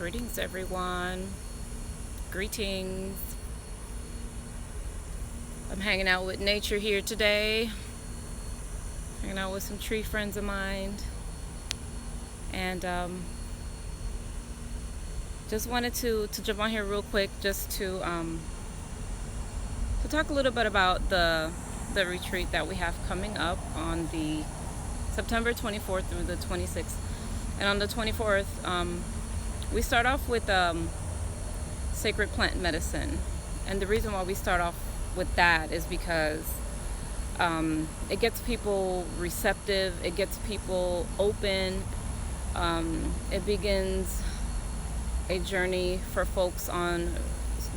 Greetings, everyone. Greetings. I'm hanging out with nature here today, hanging out with some tree friends of mine, and just wanted to jump on here real quick just to talk a little bit about the retreat that we have coming up on the September 24th through the 26th. And on the 24th, we start off with sacred plant medicine. And the reason why we start off with that is because it gets people receptive, it gets people open, it begins a journey for folks on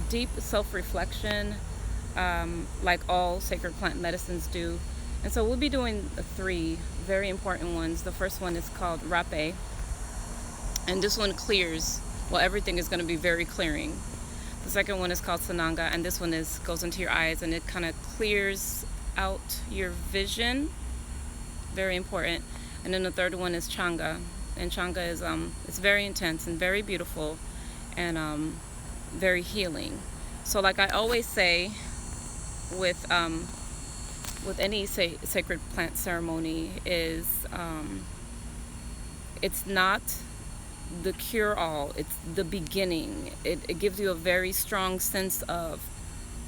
deep self-reflection, like all sacred plant medicines do. And so we'll be doing three very important ones. The first one is called Rape, and this one clears. Well, everything is going to be very clearing. The second one is called Sananga, and this one goes into your eyes, and it kind of clears out your vision. Very important. And then the third one is Changa, and Changa is it's very intense and very beautiful, and very healing. So, like I always say, with any sacred plant ceremony, is it's not the cure-all, it's the beginning. It gives you a very strong sense of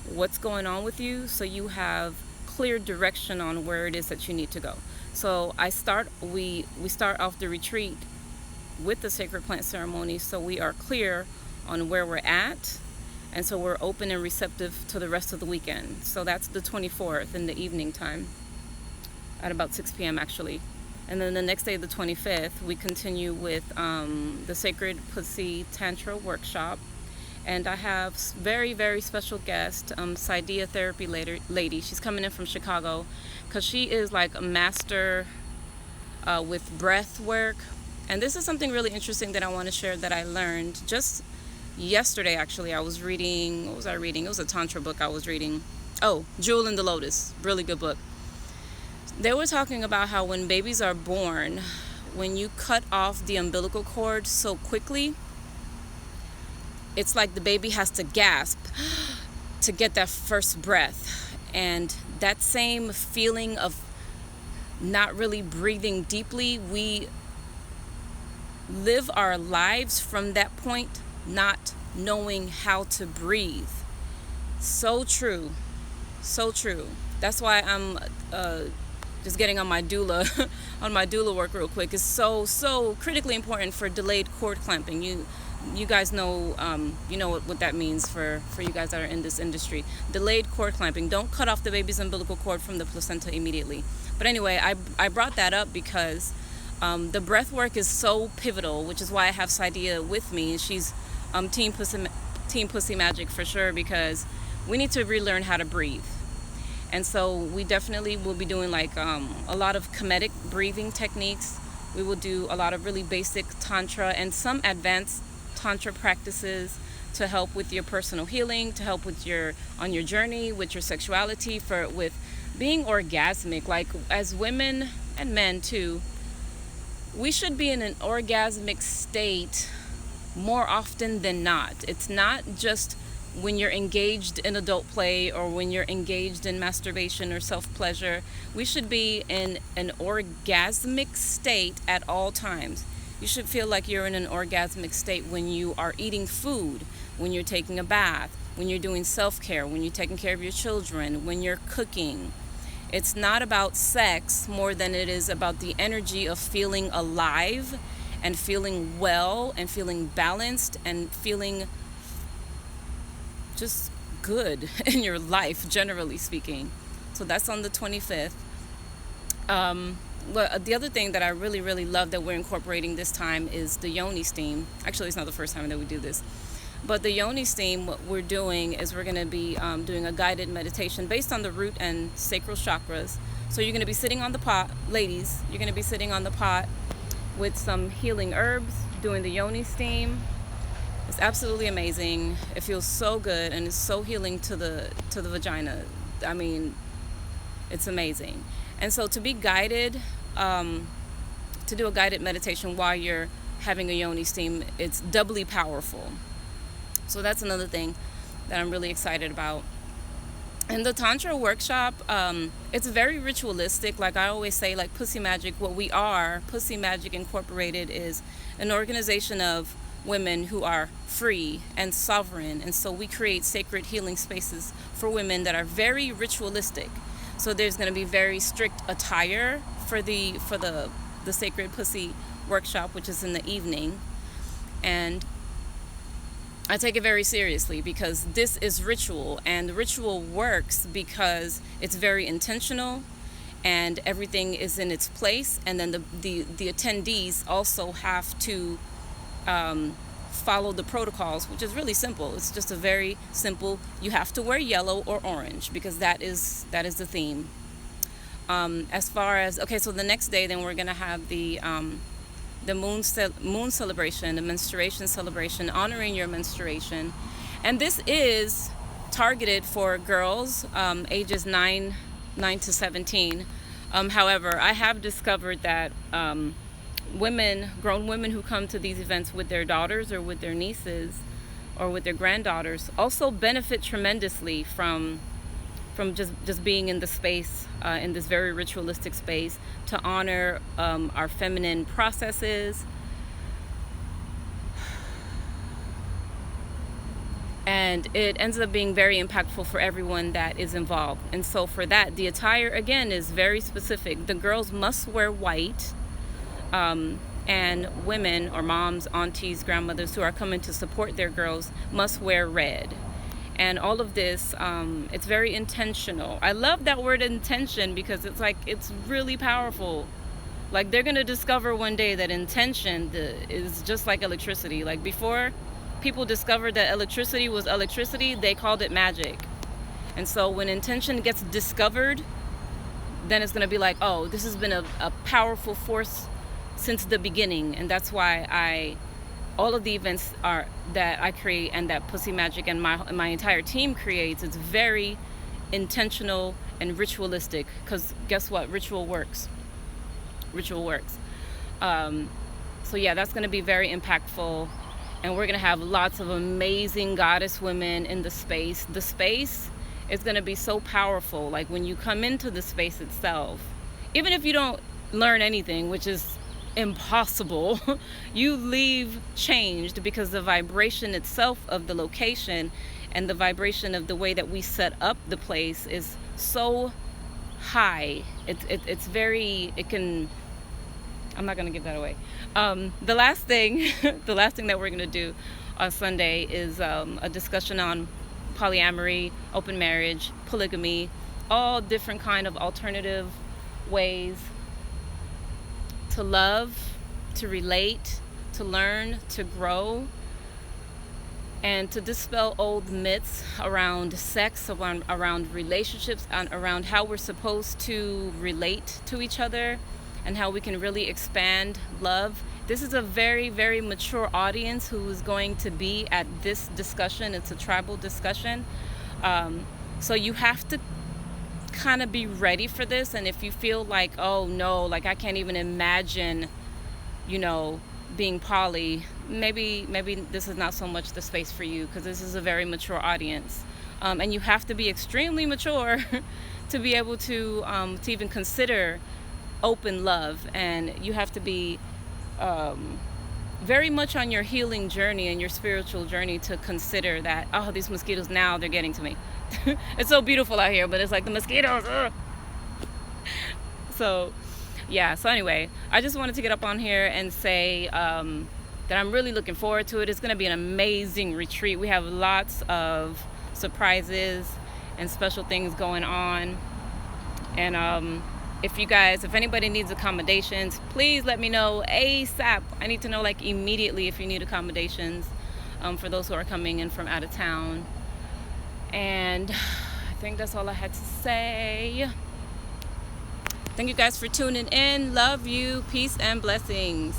what's going on with you, so you have clear direction on where it is that you need to go. So we start off the retreat with the sacred plant ceremony, so we are clear on where we're at, and so we're open and receptive to the rest of the weekend. So that's the 24th in the evening time, at about 6 p.m. actually. And then the next day, the 25th, we continue with the Sacred Pussy Tantra Workshop. And I have very, very special guest, Saidia Therapy Lady. She's coming in from Chicago because she is like a master with breath work. And this is something really interesting that I want to share that I learned just yesterday, actually. I was reading, what was I reading? It was a Tantra book I was reading. Oh, Jewel in the Lotus. Really good book. They were talking about how when babies are born, when you cut off the umbilical cord so quickly, it's like the baby has to gasp to get that first breath. And that same feeling of not really breathing deeply, we live our lives from that point not knowing how to breathe. So true. So true. That's why I'm just getting on my doula on my doula work real quick. Is so critically important for delayed cord clamping. You guys know you know what that means for you guys that are in this industry. Delayed cord clamping. Don't cut off the baby's umbilical cord from the placenta immediately. But anyway, I brought that up because the breath work is so pivotal, which is why I have Saidia with me, and she's Team Pussy Magic for sure, because we need to relearn how to breathe. And so we definitely will be doing like a lot of comedic breathing techniques. We will do a lot of really basic tantra and some advanced tantra practices to help with your personal healing, to help with on your journey with your sexuality, with being orgasmic. Like, as women and men too, we should be in an orgasmic state more often than not. It's not just when you're engaged in adult play or when you're engaged in masturbation or self-pleasure. We should be in an orgasmic state at all times. You should feel like you're in an orgasmic state when you are eating food, when you're taking a bath, when you're doing self-care, when you're taking care of your children, when you're cooking. It's not about sex more than it is about the energy of feeling alive and feeling well and feeling balanced and feeling just good in your life, generally speaking. So that's on the 25th. Well, the other thing that I really, really love that we're incorporating this time is the Yoni steam. Actually, it's not the first time that we do this. But the Yoni steam, what we're doing is we're going to be doing a guided meditation based on the root and sacral chakras. So you're going to be sitting on the pot, ladies, you're going to be sitting on the pot with some healing herbs, doing the Yoni steam. It's absolutely amazing. It feels so good, and it's so healing to the vagina. I mean, it's amazing. And so to be guided, to do a guided meditation while you're having a yoni steam, it's doubly powerful. So that's another thing that I'm really excited about. And the Tantra workshop, it's very ritualistic. Like I always say, like Pussy Magic, what we are, Pussy Magic Incorporated, is an organization of women who are free and sovereign. And so we create sacred healing spaces for women that are very ritualistic. So there's going to be very strict attire for the Sacred Pussy workshop, which is in the evening. And I take it very seriously because this is ritual, and the ritual works because it's very intentional and everything is in its place. And then the attendees also have to follow the protocols, which is really simple. It's just a very simple, you have to wear yellow or orange because that is the theme. As far as, okay, so the next day then we're going to have the moon celebration, the menstruation celebration, honoring your menstruation. And this is targeted for girls ages 9 to 17. However, I have discovered that grown women who come to these events with their daughters or with their nieces or with their granddaughters also benefit tremendously from just being in the space, in this very ritualistic space, to honor our feminine processes. And it ends up being very impactful for everyone that is involved. And so for that, the attire, again, is very specific. The girls must wear white, and women or moms, aunties, grandmothers who are coming to support their girls must wear red. And all of this, it's very intentional. I love that word intention because it's really powerful. Like they're going to discover one day that intention is just like electricity. Like before people discovered that electricity was electricity, they called it magic. And so when intention gets discovered, then it's going to be like, oh, this has been a powerful force since the beginning. And that's why all of the events that I create and that Pussy Magic and my entire team creates, it's very intentional and ritualistic, because guess what? Ritual works. So yeah, that's going to be very impactful, and we're going to have lots of amazing goddess women in the space. The space is going to be so powerful. Like when you come into the space itself, even if you don't learn anything, which is impossible, you leave changed, because the vibration itself of the location and the vibration of the way that we set up the place is so high. It's very, I'm not going to give that away. The last thing that we're going to do on Sunday is a discussion on polyamory, open marriage, polygamy, all different kind of alternative ways to love, to relate, to learn, to grow, and to dispel old myths around sex, around relationships, and around how we're supposed to relate to each other and how we can really expand love. This is a very, very mature audience who is going to be at this discussion. It's a tribal discussion. So you have to kind of be ready for this. And if you feel like, oh no, like I can't even imagine, being poly, maybe this is not so much the space for you, because this is a very mature audience. And you have to be extremely mature to be able to even consider open love. And you have to be very much on your healing journey and your spiritual journey to consider that, oh, these mosquitoes, now they're getting to me. It's so beautiful out here, but it's like the mosquitoes. Ugh. So anyway, I just wanted to get up on here and say that I'm really looking forward to it. It's going to be an amazing retreat. We have lots of surprises and special things going on. And if anybody needs accommodations, please let me know ASAP. I need to know like immediately if you need accommodations for those who are coming in from out of town. And I think that's all I had to say. Thank you guys for tuning in. Love you. Peace and blessings.